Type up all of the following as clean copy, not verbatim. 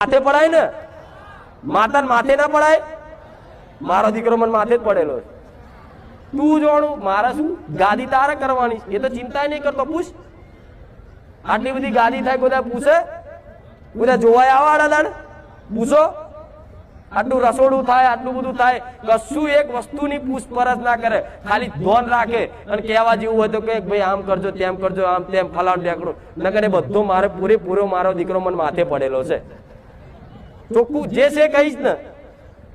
માથે પડાય ને, માતા માથે ના પડાય. મારો દીકરો મને માથે જ પડેલો છે. તું જોણું મારા શું ગાદી તારે કરવાની, એ તો ચિંતા નહીં કરતો. પૂછ, આટલી બધી ગાદી થાય બધા પૂછે? બધા જોવાય આવા દાડ પૂછો? આટલું રસોડું થાય, આટલું બધું થાય, કશું એક વસ્તુની પૂછપરછ ના કરે, ખાલી ધોન રાખે. અને કહેવા જેવું હોય તો કે ભાઈ આમ કરજો, તેમ કરજો, આમ તેમ ફલાણ ઢેકડું ન કરે. બધું મારે પૂરેપૂરો મારો દીકરો મને માથે પડેલો છે. ચોખ્ખું જે છે કહીશ ને,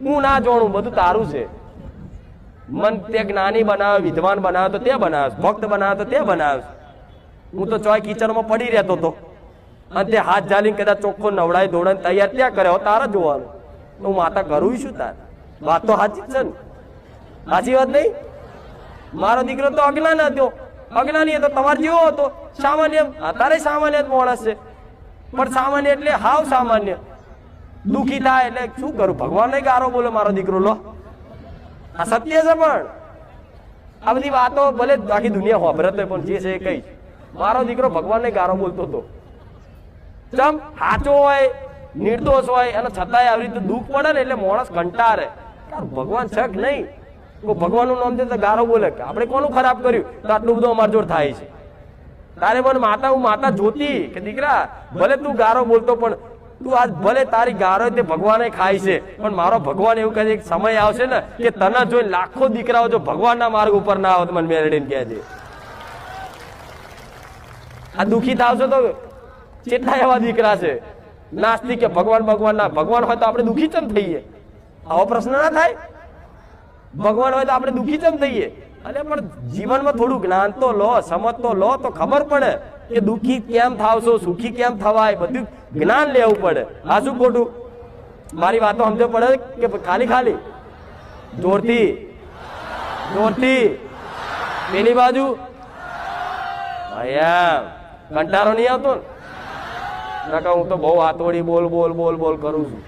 હું ના જોણું, બધું તારું છે. મન તે જ્ઞાની બનાવે, વિદ્વાન બનાવે તો તે બનાવે, ભક્ત બનાવે તો તે બનાવે. હું તો ચોય કિચનમાં પડી રહેતો હતો, અને તે હાથ ઝાલીને કદાચ ચોખ્ખો નવડાય ધોળાને તૈયાર ત્યાં કરે. તારે જોવાનું, હું માતા કરું છું. તાર વાત તો સાચી જ છે ને? સાચી વાત નહીં? મારો દીકરો તો અજ્ઞાન હતો, અજ્ઞાની હતો, તમારે જેવો હતો. સામાન્ય, તારે સામાન્ય જ માણસ છે, પણ સામાન્ય એટલે હાવ સામાન્ય. દુઃખી થાય એટલે શું કરું? ભગવાન ને ગારો બોલો મારો દીકરો. લો, આ સત્ય છે. પણ આ બધી વાતો ભલે આખી દુનિયા હોભરત હોય, પણ જે છે એ કઈ, મારો દીકરો ભગવાન ને ગારો બોલતો હતો. ચમ સાચો હોય, નિર્દોષ હોય, અને છતાંય આવી રીતે દુઃખ પડે ને એટલે માણસ કંટાળે. ભગવાન છે કે નહીં? ભગવાન નું નામ છે તો ગારો બોલે. આપણે કોનું ખરાબ કર્યું તો આટલું બધું અમાર જોડ થાય છે? તારે મને માતા, હું માતા જોતી કે દીકરા ભલે તું ગારો બોલતો, પણ તું આજ ભલે તારી ગારો તે ભગવાને ખાય છે, પણ મારો ભગવાન એવું કહે છે કે સમય આવશે ને કે તને જોઈ લાખો દીકરાઓ જો ભગવાનના માર્ગ ઉપર ના આવે તો મને મેળવીને કહે છે. આ દુઃખી થાવશો તો કેટલા એવા દીકરા છે નાસ્તિક કે ભગવાન ભગવાન ના. ભગવાન હોય તો આપણે દુઃખી ચમ થઈએ? આવો પ્રશ્ન ના થાય? ભગવાન હોય તો આપણે દુઃખી ચમ થઈએ? અને પણ જીવનમાં થોડું જ્ઞાન તો લો, સમજ તો લો, તો ખબર પડે કે દુઃખી કેમ થાવશો, સુખી કેમ થવાય. બધું જ્ઞાન લેવું પડે. આ શું ખોટું? મારી વાતો સમજો પડે કે ખાલી ખાલી જોરથી જોરથી પેલી બાજુ કંટાળો નહીં આવતો ને? હું તો બહુ હાથોડી બોલ બોલ બોલ બોલ કરું છું.